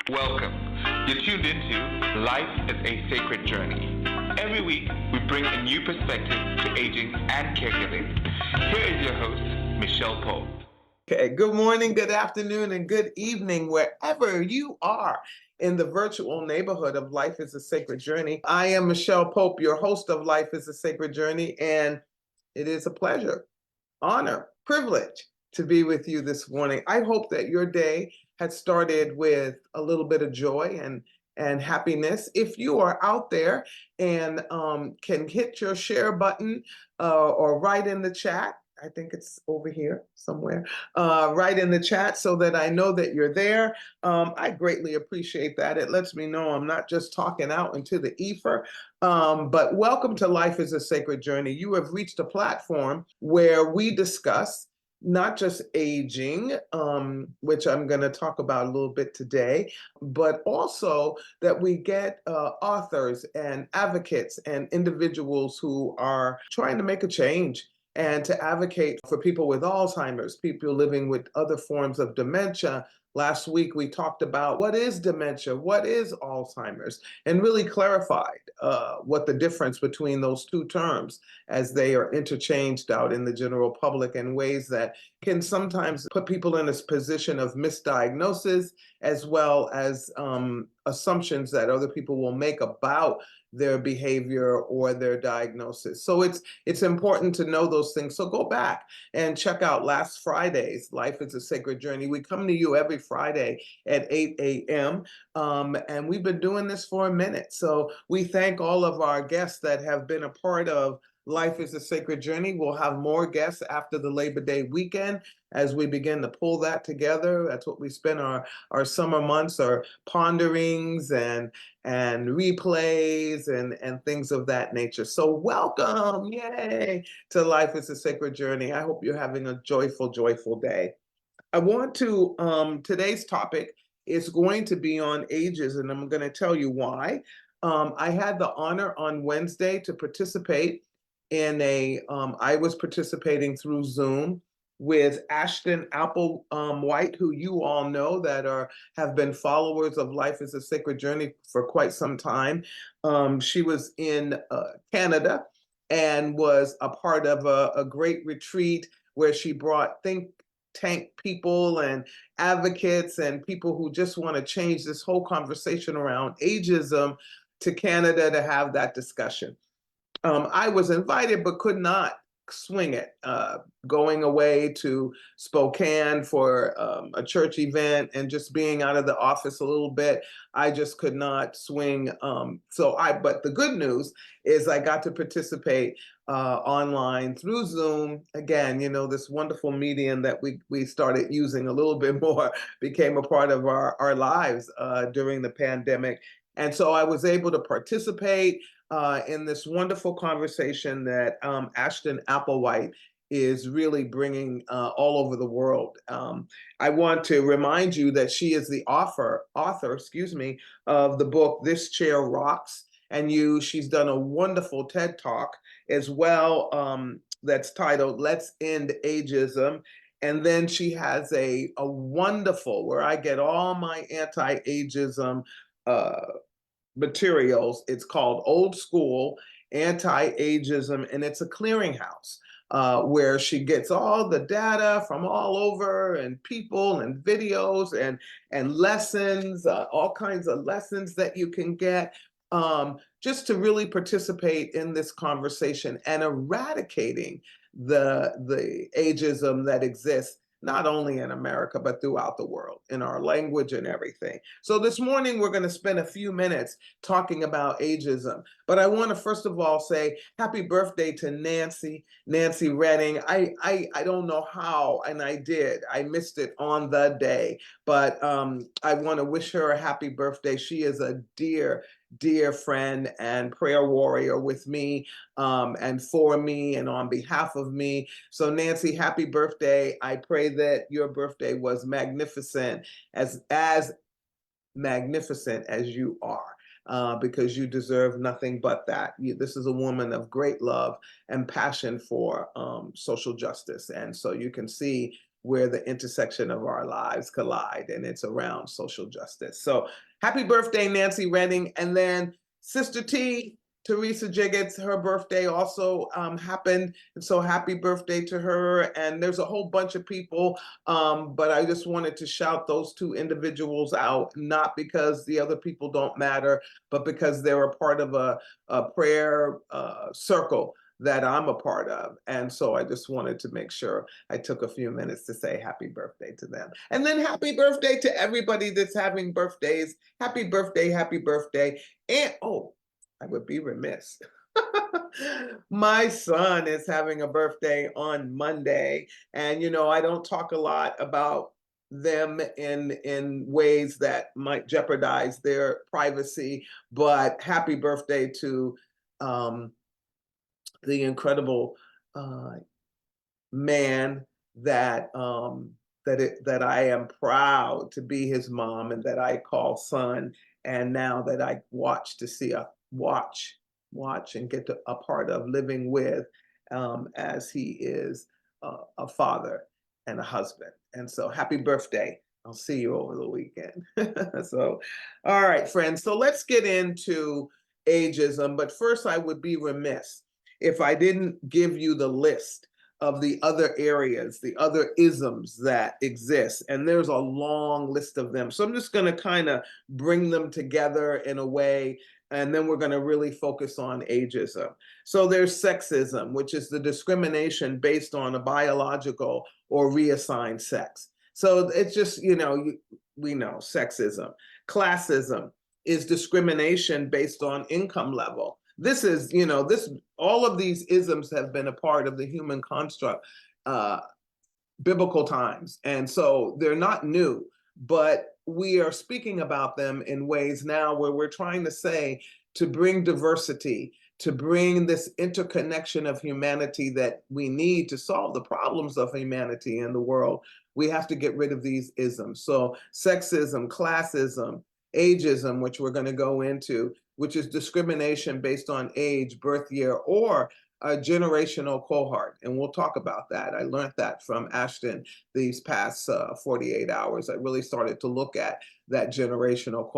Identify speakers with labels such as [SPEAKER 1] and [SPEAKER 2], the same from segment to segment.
[SPEAKER 1] Welcome. You're tuned into Life is a Sacred Journey. Every week, we bring a new perspective to aging and caregiving. Here is your host, Micheal Pope.
[SPEAKER 2] Okay, good morning, good afternoon, and good evening, wherever you are in the virtual neighborhood of Life is a Sacred Journey. I am Micheal Pope, your host of Life is a Sacred Journey, and it is a pleasure, honor, privilege to be with you this morning. I hope that your day had started with a little bit of joy and happiness. If you are out there and can hit your share button or write in the chat, I think it's over here somewhere, write in the chat so that I know that you're there. I greatly appreciate that. It lets me know I'm not just talking out into the ether. But welcome to Life is a Sacred Journey. You have reached a platform where we discuss not just aging, which I'm going to talk about a little bit today, but also that we get authors and advocates and individuals who are trying to make a change and to advocate for people with Alzheimer's, people living with other forms of dementia. Last week, we talked about what is dementia, what is Alzheimer's, and really clarified what the difference between those two terms as they are interchanged out in the general public in ways that can sometimes put people in a position of misdiagnosis, as well as assumptions that other people will make about their behavior or their diagnosis. So it's important to know those things. So go back and check out last Friday's Life is a Sacred Journey. We come to you every Friday at 8 a.m. And we've been doing this for a minute. So we thank all of our guests that have been a part of Life is a Sacred Journey. We'll have more guests after the Labor Day weekend as we begin to pull that together. That's what we spend our summer months, our ponderings and replays and things of that nature. So welcome, yay, to Life is a Sacred Journey. I hope you're having a joyful, joyful day. I want to, today's topic is going to be on ages, and I'm going to tell you why. I had the honor on Wednesday to participate in I was participating through Zoom with Ashton Applewhite, who you all know that have been followers of Life is a Sacred Journey for quite some time. She was in Canada and was a part of a great retreat where she brought think tank people and advocates and people who just want to change this whole conversation around ageism to Canada to have that discussion. I was invited but could not swing it. Going away to Spokane for a church event and just being out of the office a little bit, I just could not swing. But the good news is I got to participate online through Zoom. Again, this wonderful medium that we started using a little bit more became a part of our lives during the pandemic. And so I was able to participate in this wonderful conversation that Ashton Applewhite is really bringing all over the world. I want to remind you that she is the author, of the book This Chair Rocks, and she's done a wonderful TED Talk as well that's titled Let's End Ageism. And then she has a wonderful, where I get all my anti-ageism materials. It's called Old School Anti-Ageism, and it's a clearinghouse where she gets all the data from all over and people and videos and lessons, all kinds of lessons that you can get just to really participate in this conversation and eradicating the ageism that exists not only in America, but throughout the world, in our language and everything. So this morning, we're going to spend a few minutes talking about ageism. But I want to first of all say happy birthday to Nancy Redding. I don't know how, and I did. I missed it on the day. But I want to wish her a happy birthday. She is a dear friend and prayer warrior with me and for me and on behalf of me. So Nancy, happy birthday. I pray that your birthday was magnificent, as magnificent as you are, because you deserve nothing but that. This is a woman of great love and passion for social justice. And so you can see where the intersection of our lives collide, and it's around social justice. So happy birthday, Nancy Redding. And then Sister T, Teresa Jiggets, her birthday also happened. And so happy birthday to her. And there's a whole bunch of people, but I just wanted to shout those two individuals out, not because the other people don't matter, but because they're a part of a prayer circle that I'm a part of. And so I just wanted to make sure I took a few minutes to say happy birthday to them. And then happy birthday to everybody that's having birthdays. Happy birthday, happy birthday. And oh, I would be remiss. My son is having a birthday on Monday. And I don't talk a lot about them in ways that might jeopardize their privacy, but happy birthday to the incredible man that that I am proud to be his mom and that I call son, and now that I watch and get to a part of living with, as he is a father and a husband. And so happy birthday. I'll see you over the weekend. So, all right, friends. So let's get into ageism. But first, I would be remiss if I didn't give you the list of the other areas, the other isms that exist. And there's a long list of them. So I'm just going to kind of bring them together in a way, and then we're going to really focus on ageism. So there's sexism, which is the discrimination based on a biological or reassigned sex. So it's just, we know sexism. Classism is discrimination based on income level. This is, all of these isms have been a part of the human construct, biblical times. And so they're not new, but we are speaking about them in ways now where we're trying to say, to bring diversity, to bring this interconnection of humanity that we need to solve the problems of humanity in the world, we have to get rid of these isms. So sexism, classism, ageism, which we're going to go into, which is discrimination based on age, birth year, or a generational cohort. And we'll talk about that. I learned that from Ashton these past 48 hours. I really started to look at that generational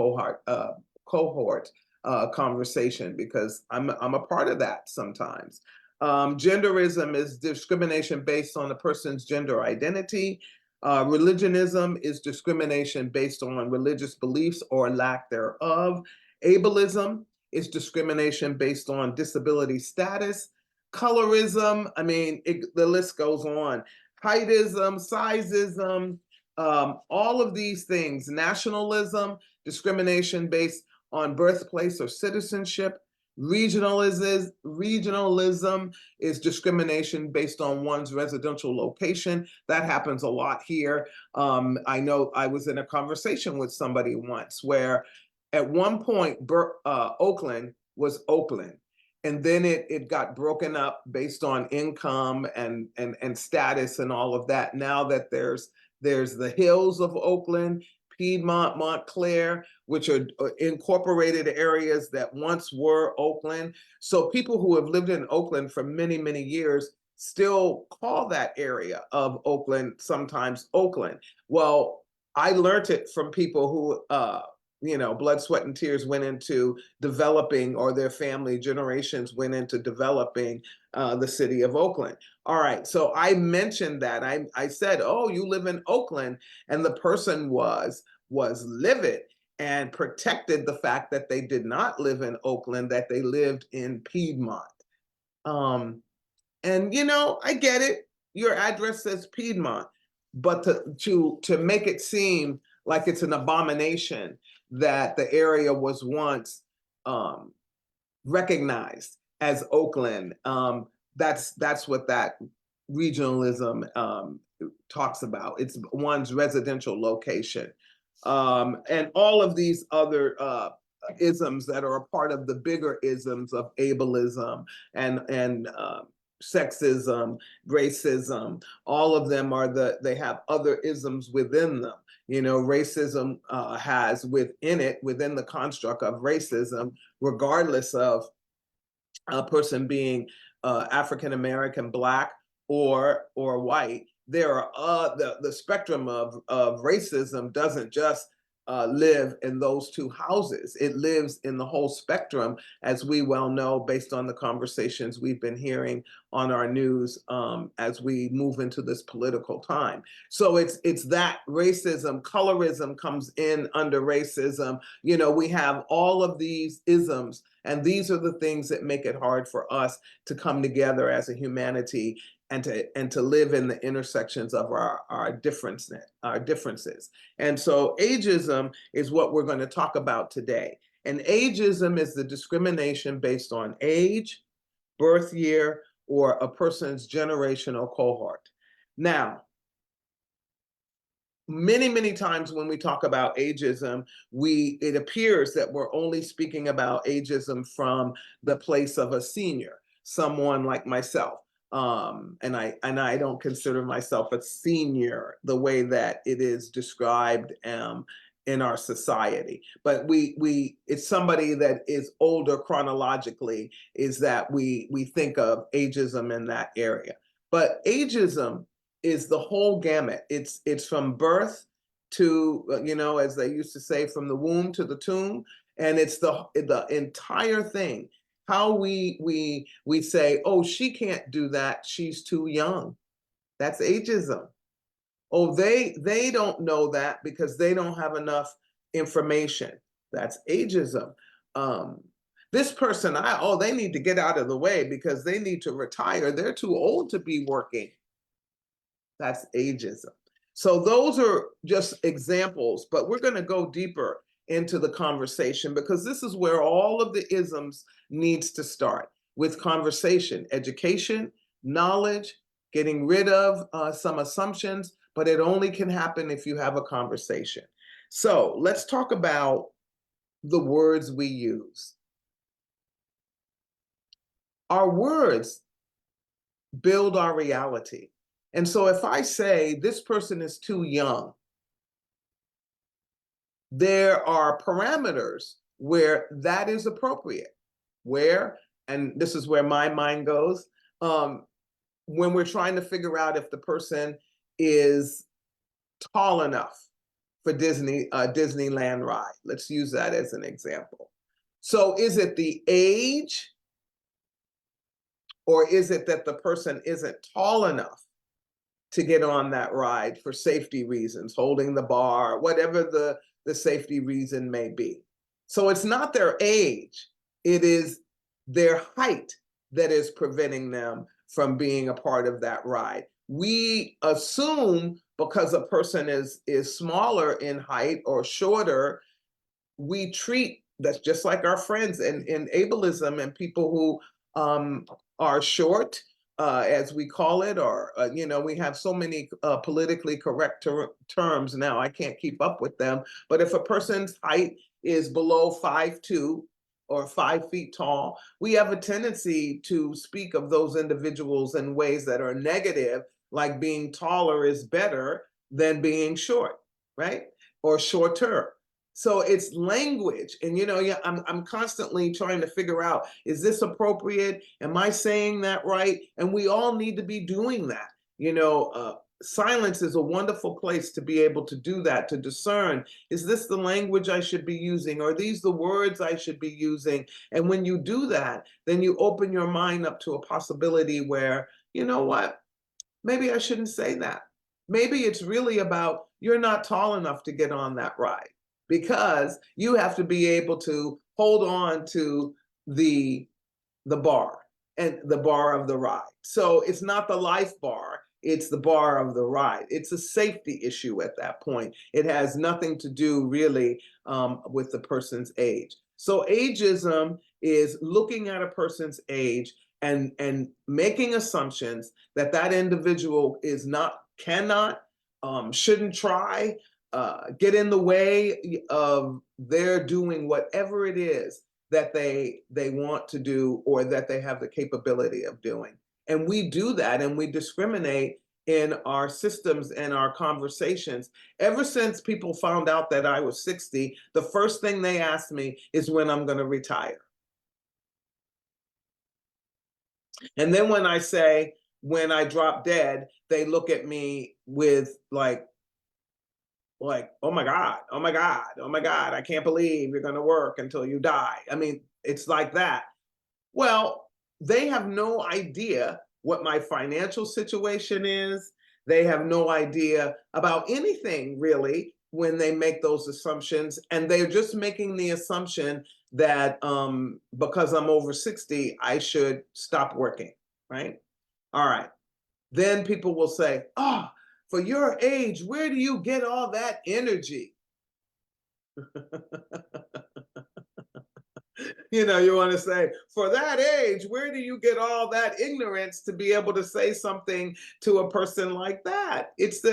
[SPEAKER 2] cohort conversation, because I'm a part of that sometimes. Genderism is discrimination based on a person's gender identity. Religionism is discrimination based on religious beliefs or lack thereof. Ableism is discrimination based on disability status. Colorism, the list goes on. Heightism, sizeism, all of these things. Nationalism, discrimination based on birthplace or citizenship. Regionalism is discrimination based on one's residential location. That happens a lot here. I know I was in a conversation with somebody once where at one point, Oakland was Oakland, and then it got broken up based on income and status and all of that. Now that there's the hills of Oakland, Piedmont, Montclair, which are incorporated areas that once were Oakland. So people who have lived in Oakland for many, many years still call that area of Oakland sometimes Oakland. Well, I learned it from people who blood, sweat, and tears went into developing, or their family generations went into developing the city of Oakland. All right, so I mentioned that. I said, oh, you live in Oakland, and the person was livid and protected the fact that they did not live in Oakland, that they lived in Piedmont. And I get it. Your address says Piedmont, but to make it seem like it's an abomination that the area was once recognized as Oakland, that's what that regionalism talks about. It's one's residential location. And all of these other isms that are a part of the bigger isms of ableism and sexism, racism, all of them they have other isms within them. Racism has within the construct of racism, regardless of a person being African American, Black, or white, there are the spectrum of racism doesn't just live in those two houses. It lives in the whole spectrum, as we well know, based on the conversations we've been hearing on our news as we move into this political time. So it's that racism, colorism comes in under racism. You know, we have all of these isms, and these are the things that make it hard for us to come together as a humanity and to live in the intersections of our differences. And so ageism is what we're going to talk about today. And ageism is the discrimination based on age, birth year, or a person's generational cohort. Now, many times when we talk about ageism, it appears that we're only speaking about ageism from the place of a senior, someone like myself. And I don't consider myself a senior the way that it is described in our society. But it's somebody that is older chronologically, is that we think of ageism in that area. But ageism is the whole gamut. It's from birth to, as they used to say, from the womb to the tomb, and it's the entire thing. How we say, oh, she can't do that, she's too young. That's ageism. Oh, they don't know that because they don't have enough information. That's ageism. This person, they need to get out of the way because they need to retire. They're too old to be working. That's ageism. So those are just examples, but we're going to go deeper into the conversation because this is where all of the isms needs to start, with conversation, education, knowledge, getting rid of some assumptions, but it only can happen if you have a conversation. So let's talk about the words we use. Our words build our reality. And so if I say this person is too young, there are parameters where that is appropriate. Where, and this is where my mind goes, when we're trying to figure out if the person is tall enough for Disneyland ride. Let's use that as an example. So is it the age, or is it that the person isn't tall enough to get on that ride for safety reasons, holding the bar, whatever the safety reason may be? So it's not their age, it is their height that is preventing them from being a part of that ride. We assume because a person is smaller in height or shorter, we treat, that's just like our friends in ableism and people who are short, as we call it, or, we have so many politically correct terms now, I can't keep up with them. But if a person's height is below 5'2" or 5 feet tall, we have a tendency to speak of those individuals in ways that are negative, like being taller is better than being short, right? Or shorter. So it's language. And, I'm constantly trying to figure out, is this appropriate? Am I saying that right? And we all need to be doing that. Silence is a wonderful place to be able to do that, to discern, is this the language I should be using? Are these the words I should be using? And when you do that, then you open your mind up to a possibility where, you know what, maybe I shouldn't say that. Maybe it's really about, you're not tall enough to get on that ride, because you have to be able to hold on to the bar and the bar of the ride. So it's not the life bar, it's the bar of the ride. It's a safety issue at that point. It has nothing to do really with the person's age. So ageism is looking at a person's age and making assumptions that that individual cannot, shouldn't try, get in the way of their doing whatever it is that they want to do or that they have the capability of doing. And we do that, and we discriminate in our systems and our conversations. Ever since people found out that I was 60, the first thing they asked me is when I'm going to retire. And then when I say, when I drop dead, they look at me with like, oh my God, oh my God, oh my God, I can't believe you're going to work until you die. I mean, it's like that. Well, they have no idea what my financial situation is. They have no idea about anything really when they make those assumptions. And they're just making the assumption that because I'm over 60, I should stop working, right? All right. Then people will say, oh, for your age, where do you get all that energy? You want to say, for that age, where do you get all that ignorance to be able to say something to a person like that? It's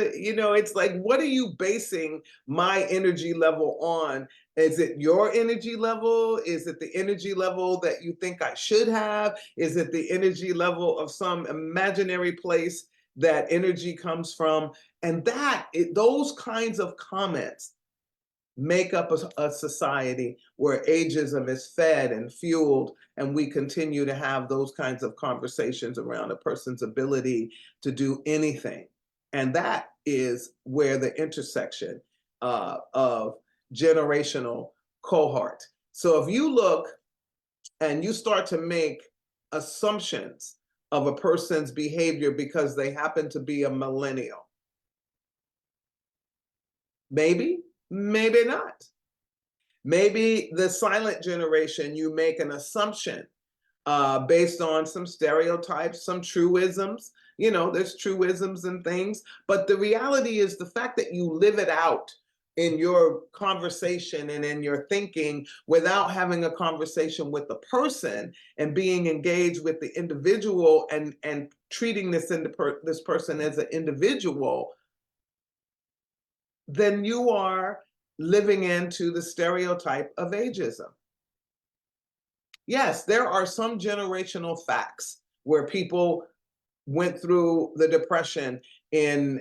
[SPEAKER 2] like, what are you basing my energy level on? Is it your energy level? Is it the energy level that you think I should have? Is it the energy level of some imaginary place that energy comes from? And those kinds of comments make up a society where ageism is fed and fueled, and we continue to have those kinds of conversations around a person's ability to do anything. And that is where the intersection of generational cohort. So if you look and you start to make assumptions of a person's behavior because they happen to be a millennial, maybe not. Maybe the silent generation, you make an assumption based on some stereotypes, some truisms. There's truisms and things, but the reality is the fact that you live it out in your conversation and in your thinking without having a conversation with the person and being engaged with the individual and treating this person as an individual, then you are living into the stereotype of ageism. Yes, there are some generational facts where people went through the Depression in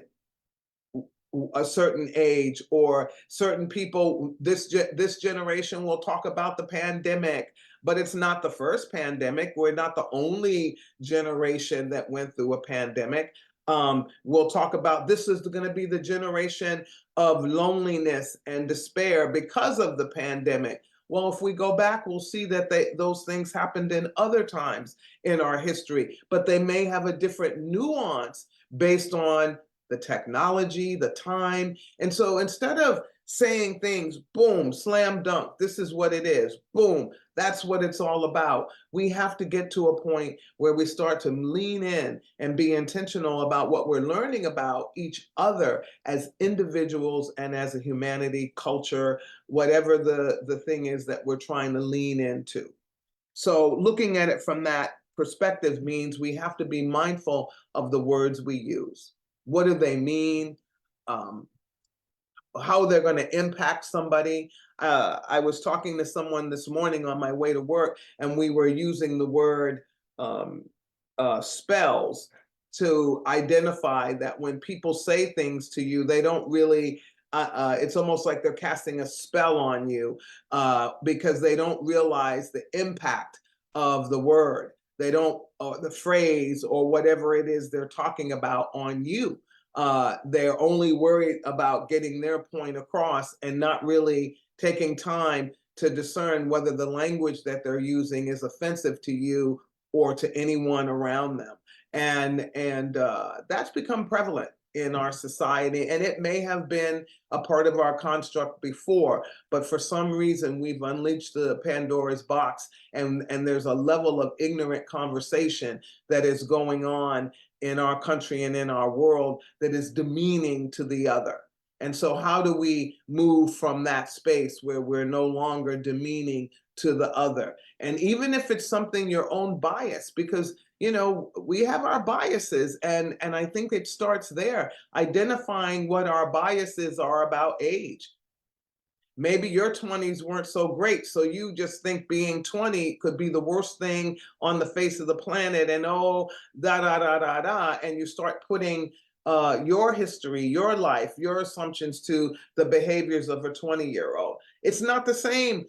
[SPEAKER 2] a certain age, or certain people, this generation will talk about the pandemic, but it's not the first pandemic. We're not the only generation that went through a pandemic. We'll talk about, this is going to be the generation of loneliness and despair because of the pandemic. Well, if we go back, we'll see that those things happened in other times in our history, but they may have a different nuance based on the technology, the time. And so instead of saying things, boom, slam dunk, this is what it is, boom, that's what it's all about, we have to get to a point where we start to lean in and be intentional about what we're learning about each other as individuals and as a humanity, culture, whatever the thing is that we're trying to lean into. So looking at it from that perspective means we have to be mindful of the words we use. What do they mean? How they're going to impact somebody. I was talking to someone this morning on my way to work, and we were using the word spells to identify that when people say things to you, they don't really, it's almost like they're casting a spell on you because they don't realize the impact of the word. They don't, or the phrase or whatever it is they're talking about on you. They're only worried about getting their point across and not really taking time to discern whether the language that they're using is offensive to you or to anyone around them. And that's become prevalent in our society, and it may have been a part of our construct before, but for some reason we've unleashed the Pandora's box, and there's a level of ignorant conversation that is going on in our country and in our world that is demeaning to the other. And so how do we move from that space where we're no longer demeaning to the other? And even if it's something your own bias, because we have our biases, and I think it starts there, identifying what our biases are about age. Maybe your 20s weren't so great, so you just think being 20 could be the worst thing on the face of the planet, and and you start putting your history, your life, your assumptions to the behaviors of a 20-year-old. It's not the same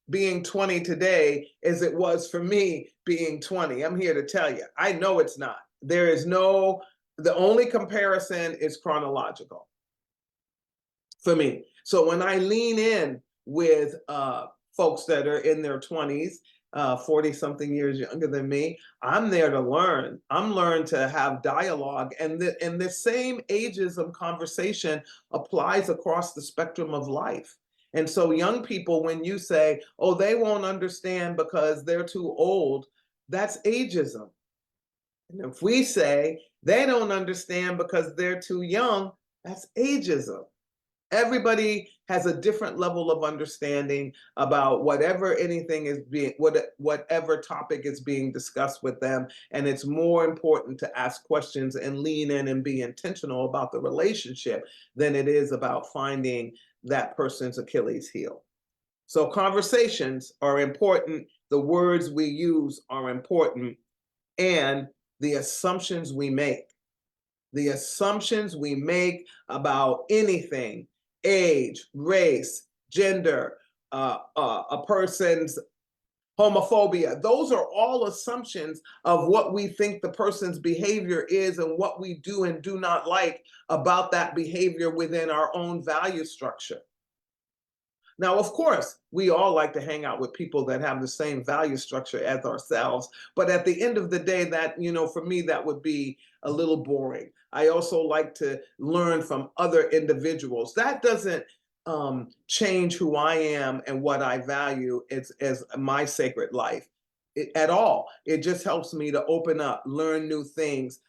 [SPEAKER 2] being 20 today as it was for me being 20. I'm here to tell you, I know it's not. There is no, the only comparison is chronological for me. So when I lean in with folks that are in their 20s, 40 something years younger than me, I'm there to learn. I'm learning to have dialogue. And the same ageism conversation applies across the spectrum of life. And so young people, when you say, oh, they won't understand because they're too old, that's ageism. And if we say they don't understand because they're too young, that's ageism. Everybody has a different level of understanding about whatever anything is being, whatever topic is being discussed with them. And it's more important to ask questions and lean in and be intentional about the relationship than it is about finding that person's Achilles heel. So conversations are important. The words we use are important, and the assumptions we make. The assumptions we make about anything, age, race, gender, a person's homophobia, those are all assumptions of what we think the person's behavior is and what we do and do not like about that behavior within our own value structure. Now, of course, we all like to hang out with people that have the same value structure as ourselves. But at the end of the day, that, for me, that would be a little boring. I also like to learn from other individuals. That doesn't change who I am and what I value as my sacred life at all. It just helps me to open up, learn new things,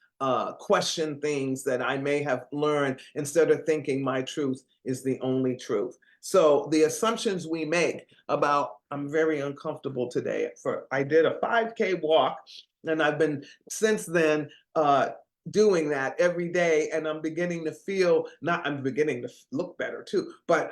[SPEAKER 2] question things that I may have learned instead of thinking my truth is the only truth. So the assumptions we make about, I'm very uncomfortable today. I did a 5K walk, and I've been since then doing that every day, and I'm beginning to feel, I'm beginning to look better too, but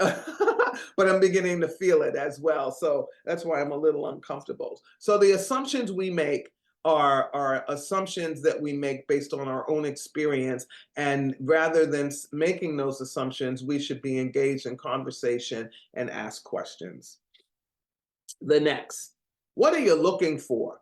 [SPEAKER 2] but I'm beginning to feel it as well. So that's why I'm a little uncomfortable. So the assumptions we make are assumptions that we make based on our own experience. And rather than making those assumptions, we should be engaged in conversation and ask questions. The next, what are you looking for?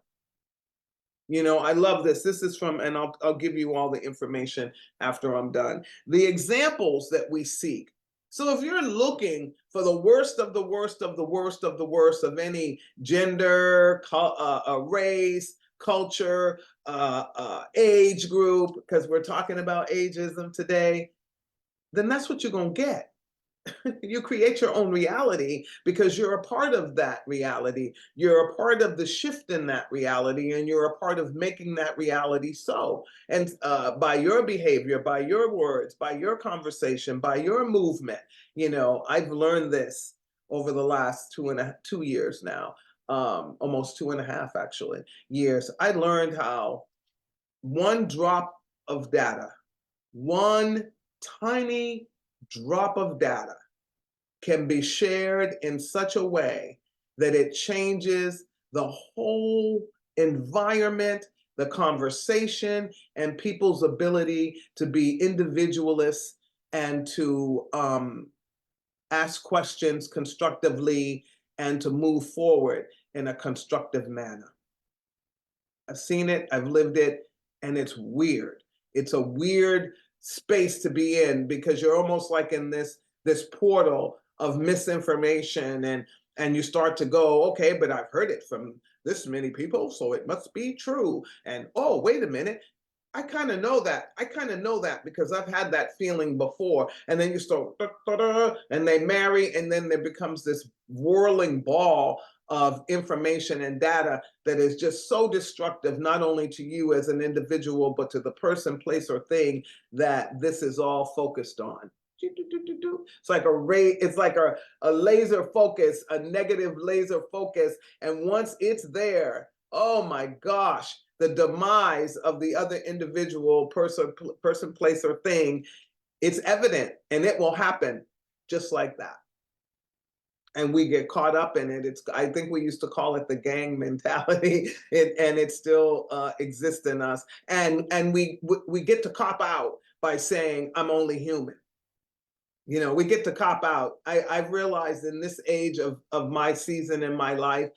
[SPEAKER 2] I love this. This is from, and I'll give you all the information after I'm done. The examples that we seek. So if you're looking for the worst of the worst of the worst of the worst of any gender, race, culture, age group, because we're talking about ageism today, then that's what you're going to get. You create your own reality because you're a part of that reality. You're a part of the shift in that reality, and you're a part of making that reality so. And by your behavior, by your words, by your conversation, by your movement, I've learned this over the last 2 years now, almost 2.5 actually years. I learned how one drop of data, one tiny drop of data can be shared in such a way that it changes the whole environment, the conversation, and people's ability to be individualists and to ask questions constructively and to move forward in a constructive manner. I've seen it, I've lived it, and it's weird. It's a weird space to be in because you're almost like in this portal of misinformation, and you start to go, okay, but I've heard it from this many people, so it must be true. And oh, wait a minute, I kind of know that. I kind of know that because I've had that feeling before. And then you start, and they marry, and then there becomes this whirling ball of information and data that is just so destructive, not only to you as an individual, but to the person, place, or thing that this is all focused on. It's like a laser focus, a negative laser focus. And once it's there, oh my gosh, the demise of the other individual person, place, or thing, it's evident, and it will happen just like that. And we get caught up in it. I think we used to call it the gang mentality, and it still exists in us. And we get to cop out by saying, I'm only human. We get to cop out. I've realized in this age of my season in my life,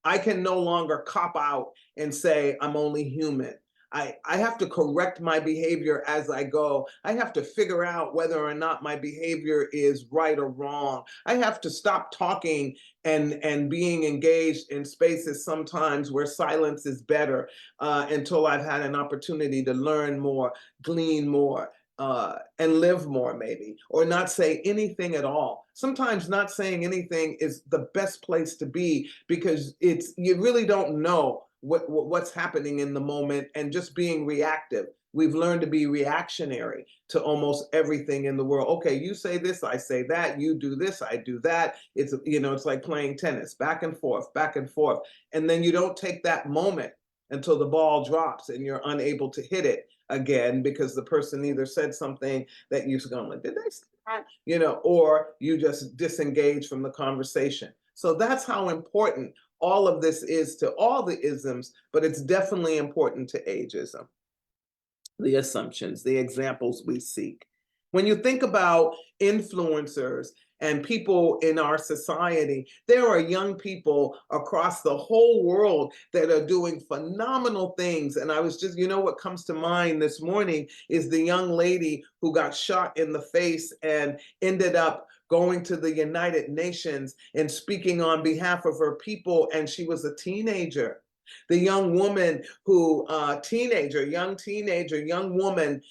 [SPEAKER 2] I can no longer cop out and say I'm only human. I have to correct my behavior as I go. I have to figure out whether or not my behavior is right or wrong. I have to stop talking and being engaged in spaces sometimes where silence is better, until I've had an opportunity to learn more, glean more, and live more, maybe, or not say anything at all. Sometimes not saying anything is the best place to be, because you really don't know what's happening in the moment, and just being reactive. We've learned to be reactionary to almost everything in the world. Okay, you say this, I say that, you do this, I do that. It's like playing tennis, back and forth, back and forth. And then you don't take that moment until the ball drops and you're unable to hit it again, because the person either said something that you've gone like, did they say that? Or you just disengage from the conversation. So that's how important all of this is to all the isms, but it's definitely important to ageism. The assumptions, the examples we seek. When you think about influencers and people in our society, there are young people across the whole world that are doing phenomenal things. And I was just, what comes to mind this morning is the young lady who got shot in the face and ended up going to the United Nations and speaking on behalf of her people, and she was a teenager. The young woman who, young woman,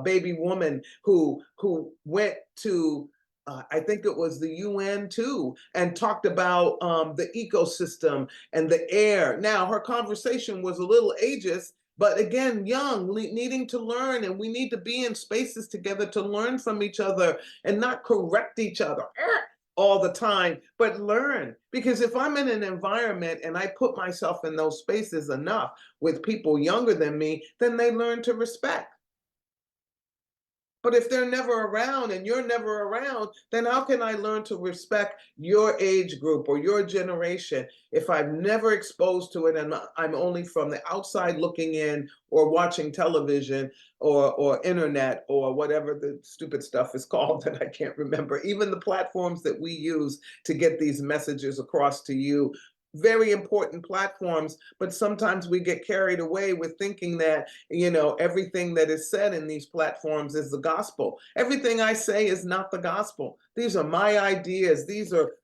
[SPEAKER 2] baby woman who went to, I think it was the UN too, and talked about the ecosystem and the air. Now, her conversation was a little ageist, but again, young, needing to learn, and we need to be in spaces together to learn from each other and not correct each other all the time, but learn. Because if I'm in an environment and I put myself in those spaces enough with people younger than me, then they learn to respect. But if they're never around and you're never around, then how can I learn to respect your age group or your generation if I'm never exposed to it and I'm only from the outside looking in, or watching television or internet or whatever the stupid stuff is called that I can't remember. Even the platforms that we use to get these messages across to you, very important platforms, but sometimes we get carried away with thinking that, everything that is said in these platforms is the gospel. Everything I say is not the gospel. These are my ideas.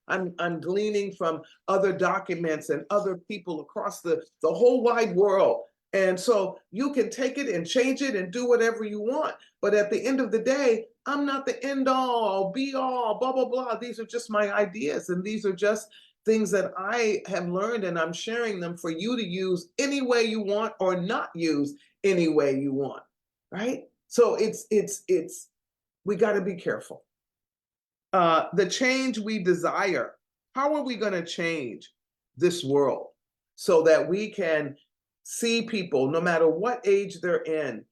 [SPEAKER 2] I'm gleaning from other documents and other people across the whole wide world. And so you can take it and change it and do whatever you want. But at the end of the day, I'm not the end all, be all, blah, blah, blah. These are just my ideas. And these are just things that I have learned, and I'm sharing them for you to use any way you want or not use any way you want, right? So we got to be careful. The change we desire, how are we going to change this world so that we can see people, no matter what age they're in,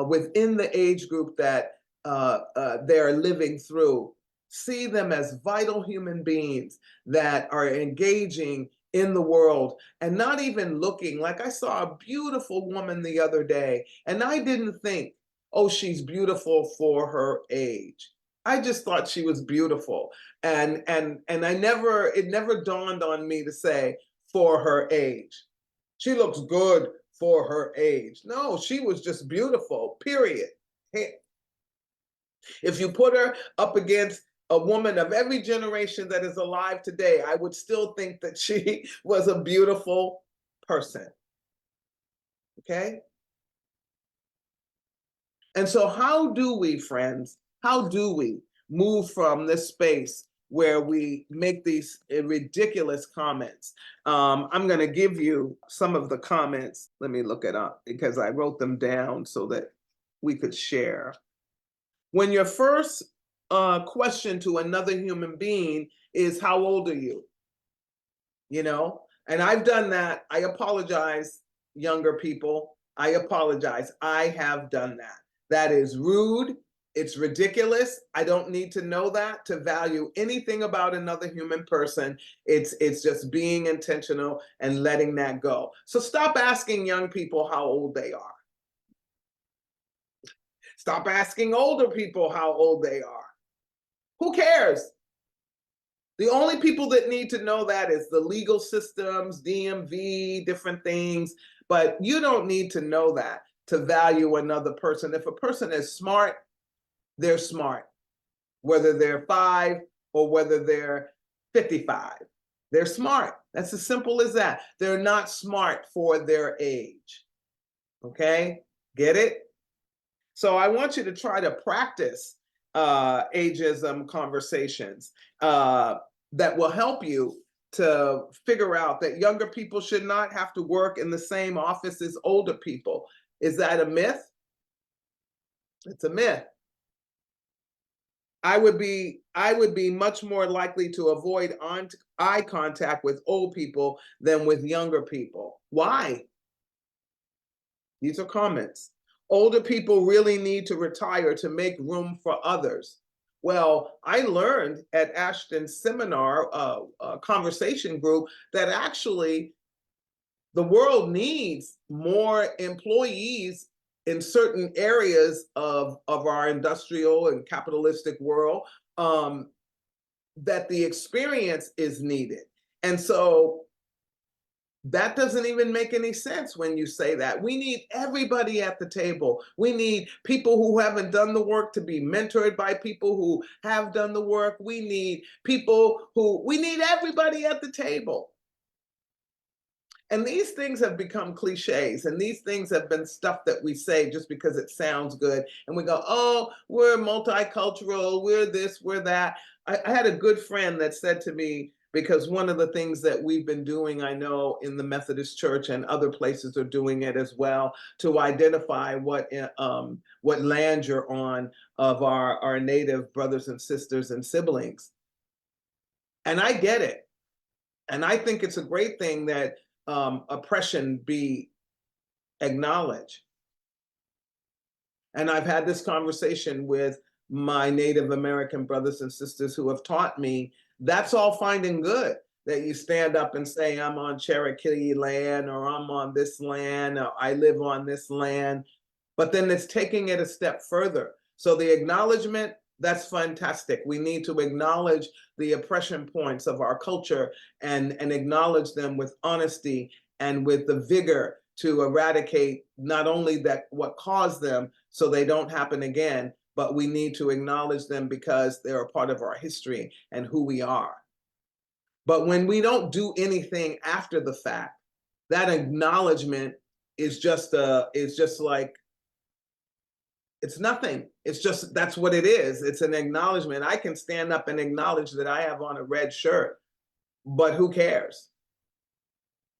[SPEAKER 2] within the age group that they're living through, see them as vital human beings that are engaging in the world and not even looking. Like, I saw a beautiful woman the other day, and I didn't think, oh, she's beautiful for her age. I just thought she was beautiful. And it never dawned on me to say for her age. She looks good for her age. No, she was just beautiful, period. If you put her up against a woman of every generation that is alive today, I would still think that she was a beautiful person. Okay? And so how do we, friends, how do we move from this space where we make these ridiculous comments? I'm going to give you some of the comments. Let me look it up because I wrote them down so that we could share. When your first question to another human being is, how old are you? And I've done that. I apologize, younger people. I apologize. I have done that. That is rude. It's ridiculous. I don't need to know that to value anything about another human person. It's just being intentional and letting that go. So stop asking young people how old they are. Stop asking older people how old they are. Who cares? The only people that need to know that is the legal systems, DMV, different things. But you don't need to know that to value another person. If a person is smart, they're smart, whether they're 5 or whether they're 55. They're smart. That's as simple as that. They're not smart for their age. Okay? Get it? So I want you to try to practice ageism conversations that will help you to figure out that younger people should not have to work in the same office as older people. Is that a myth? It's a myth. I would be much more likely to avoid eye contact with old people than with younger people. Why? These are comments. Older people really need to retire to make room for others. Well, I learned at Ashton's seminar, conversation group, that actually the world needs more employees in certain areas of our industrial and capitalistic world, that the experience is needed. And so that doesn't even make any sense when you say that. We need everybody at the table. We need people who haven't done the work to be mentored by people who have done the work. We need everybody at the table. And these things have become cliches, and these things have been stuff that we say just because it sounds good. And we go, oh, we're multicultural, we're this, we're that. I had a good friend that said to me, because one of the things that we've been doing, I know in the Methodist Church and other places are doing it as well, to identify what land you're on of our Native brothers and sisters and siblings. And I get it. And I think it's a great thing that oppression be acknowledged. And I've had this conversation with my Native American brothers and sisters who have taught me that's all fine and good, that you stand up and say, I'm on Cherokee land, or I'm on this land, or I live on this land. But then it's taking it a step further. So the acknowledgement, that's fantastic. We need to acknowledge the oppression points of our culture and acknowledge them with honesty and with the vigor to eradicate not only that what caused them so they don't happen again, but we need to acknowledge them because they're a part of our history and who we are. But when we don't do anything after the fact, that acknowledgement is just like, it's nothing. It's just, that's what it is. It's an acknowledgement. I can stand up and acknowledge that I have on a red shirt, but who cares?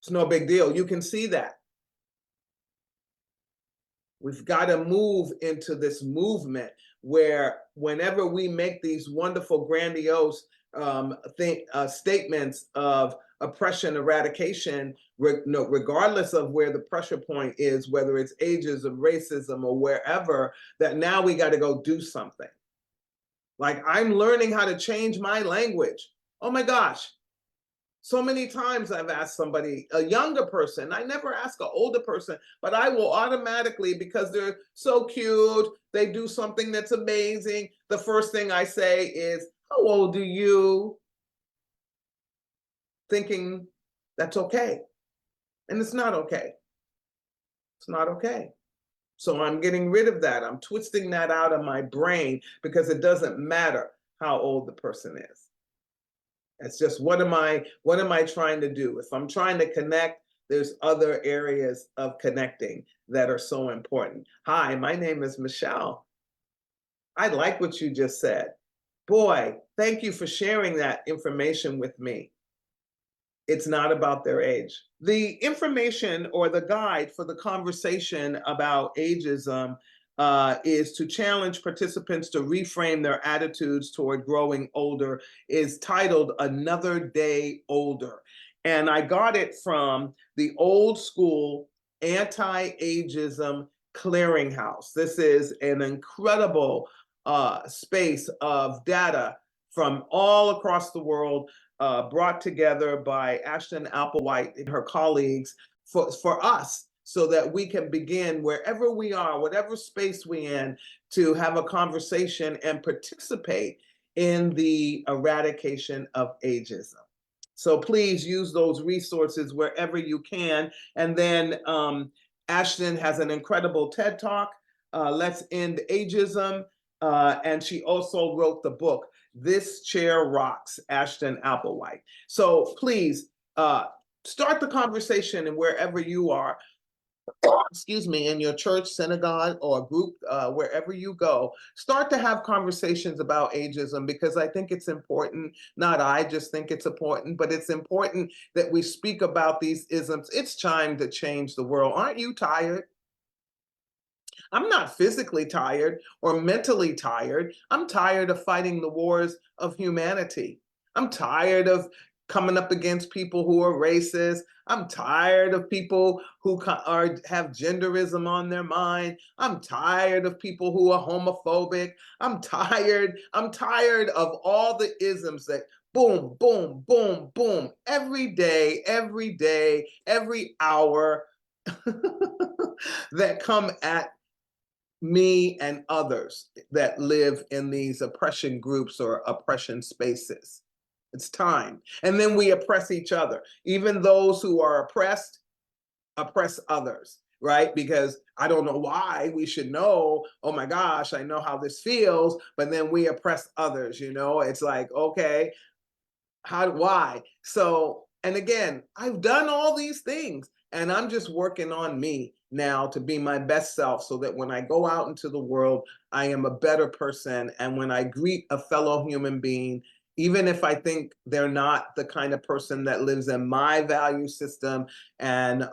[SPEAKER 2] It's no big deal. You can see that. We've got to move into this movement where whenever we make these wonderful, grandiose statements of oppression, eradication, regardless of where the pressure point is, whether it's ageism, racism, or wherever, that now we got to go do something. Like, I'm learning how to change my language. Oh my gosh. So many times I've asked somebody, a younger person, I never ask an older person, but I will automatically, because they're so cute, they do something that's amazing. The first thing I say is, how old are you? Thinking that's okay. And it's not okay. It's not okay. So I'm getting rid of that. I'm twisting that out of my brain because it doesn't matter how old the person is. It's just, what am I trying to do? If I'm trying to connect, there's other areas of connecting that are so important. Hi, my name is Micheal. I like what you just said. Boy, thank you for sharing that information with me. It's not about their age. The information or the guide for the conversation about ageism is to challenge participants to reframe their attitudes toward growing older, is titled Another Day Older. And I got it from the Old School Anti-Ageism Clearinghouse. This is an incredible space of data from all across the world, brought together by Ashton Applewhite and her colleagues for us, so that we can begin wherever we are, whatever space we're in, to have a conversation and participate in the eradication of ageism. So please use those resources wherever you can. And then Ashton has an incredible TED Talk, Let's End Ageism. And she also wrote the book, This Chair Rocks, Ashton Applewhite. So please start the conversation and wherever you are, excuse me, in your church, synagogue, or group, wherever you go, start to have conversations about ageism, because I think it's important. Not I just think it's important, but it's important that we speak about these isms. It's time to change the world. Aren't you tired? I'm not physically tired or mentally tired. I'm tired of fighting the wars of humanity. I'm tired of coming up against people who are racist. I'm tired of people who have genderism on their mind. I'm tired of people who are homophobic. I'm tired of all the isms that boom, boom, boom, boom, every day, every hour that come at me and others that live in these oppression groups or oppression spaces. It's time. And then we oppress each other. Even those who are oppressed oppress others, right? Because I don't know why we should know, oh my gosh, I know how this feels, but then we oppress others, you know? It's like, okay, why? So, and again, I've done all these things and I'm just working on me now to be my best self so that when I go out into the world, I am a better person. And when I greet a fellow human being, even if I think they're not the kind of person that lives in my value system and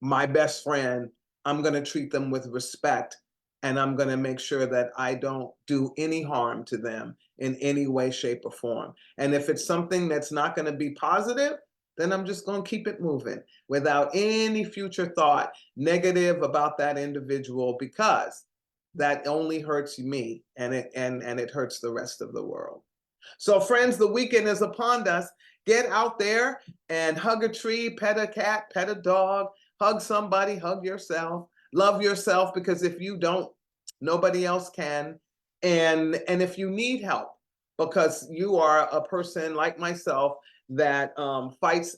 [SPEAKER 2] my best friend, I'm going to treat them with respect, and I'm going to make sure that I don't do any harm to them in any way, shape, or form. And if it's something that's not going to be positive, then I'm just going to keep it moving without any future thought negative about that individual, because that only hurts me and it hurts the rest of the world. So friends, the weekend is upon us. Get out there and hug a tree, pet a cat, pet a dog, hug somebody, hug yourself, love yourself, because if you don't, nobody else can. And if you need help, because you are a person like myself that fights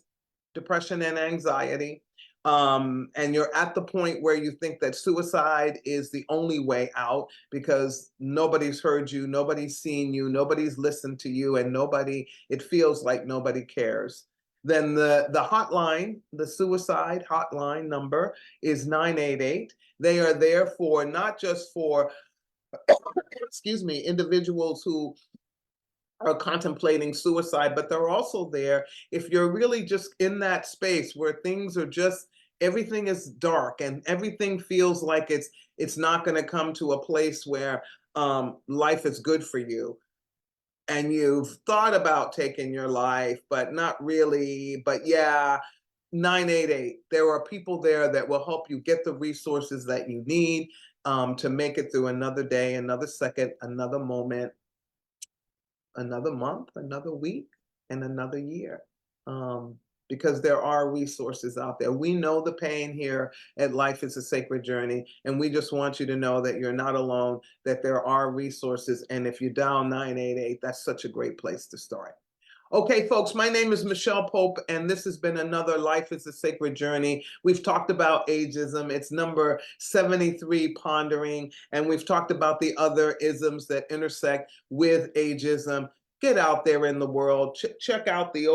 [SPEAKER 2] depression and anxiety, and you're at the point where you think that suicide is the only way out because nobody's heard you, nobody's seen you, nobody's listened to you, and it feels like nobody cares, then the hotline, the suicide hotline number is 988. They are there for not just for excuse me, individuals who are contemplating suicide, but they're also there if you're really just in that space where things are just, everything is dark and everything feels like it's not going to come to a place where life is good for you. And you've thought about taking your life, but not really, but yeah, 988. There are people there that will help you get the resources that you need to make it through another day, another second, another moment, another month, another week, and another year. Because there are resources out there. We know the pain here at Life is a Sacred Journey, and we just want you to know that you're not alone, that there are resources, and if you dial 988, that's such a great place to start. Okay, folks, my name is Micheal Pope, and this has been another Life is a Sacred Journey. We've talked about ageism. It's number 73, Pondering, and we've talked about the other isms that intersect with ageism. Get out there in the world. Check out the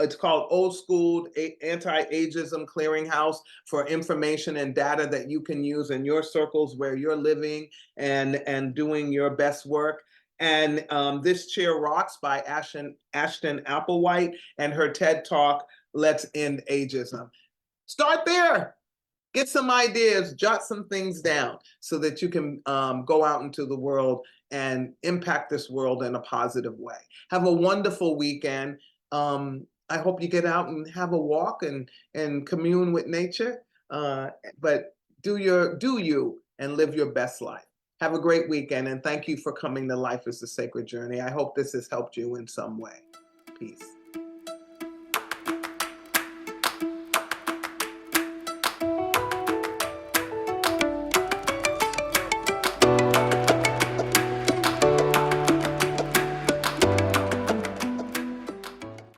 [SPEAKER 2] it's called Old School Anti-Ageism Clearinghouse for information and data that you can use in your circles where you're living and doing your best work. And This Chair Rocks by Ashton Applewhite, and her TED Talk, Let's End Ageism. Start there. Get some ideas, jot some things down so that you can go out into the world and impact this world in a positive way. Have a wonderful weekend. I hope you get out and have a walk and commune with nature, but do you and live your best life. Have a great weekend, and thank you for coming to Life is a Sacred Journey. I hope this has helped you in some way. Peace.